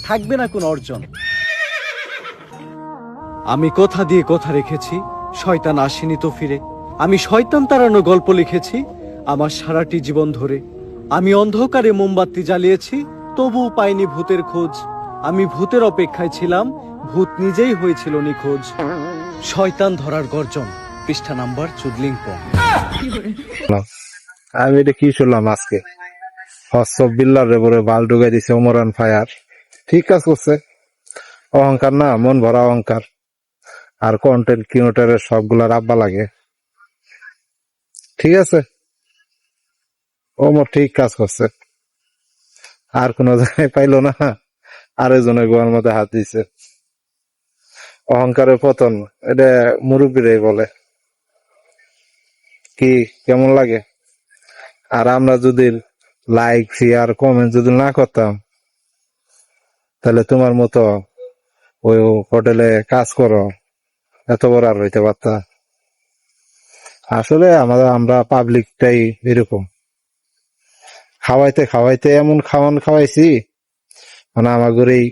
থাকবে না কোনো অর্জন। আমি কথা দিয়ে কথা রেখেছি, শয়তান আসেনি তো ফিরে। আমি শয়তান তাড়ানো গল্প লিখেছি আমার সারাটি জীবন ধরে। আমি অন্ধকারে মোমবাতি জ্বালিয়েছি, তবুও পাইনি ভূতের খোঁজ। আমি ভূতের অপেক্ষায় ছিলাম, ভূত নিজেই হয়েছিল নিখোঁজ। শয়তান ধরার গর্জন, পৃষ্ঠা নাম্বার চুদলিংপং। আমি এটা কি শুনলাম আজকে? বিল্লার রে বাল ঢুকাই দিছে ওমরান ফায়ার। ঠিক কাজ করছে। অহংকার না, মন ভরা অহংকার। আর কন্টেন্ট ক্রিয়েটরের সবগুলা রাব্বা লাগে। ঠিক আছে, ওমর ঠিক কাজ করছে। আর কোন জায়গায় পাইলো না, আরেকজনের গোয়ার মধ্যে হাত দিছে। অহংকারের পতন, এটা মুরব্বীরাই বলে। কি কেমন লাগে? আর আমরা যদি লাইক শেয়ার কমেন্ট যদি না করতাম, তাহলে তোমার মতো ওই হোটেলে কাজ করো, এত বড় আর হইতে পারতা? আসলে আমরা পাবলিকটাই এরকম। খাওয়াইতে খাওয়াইতে এমন খাওয়ান খাওয়াইছি, মানে আমাদের এই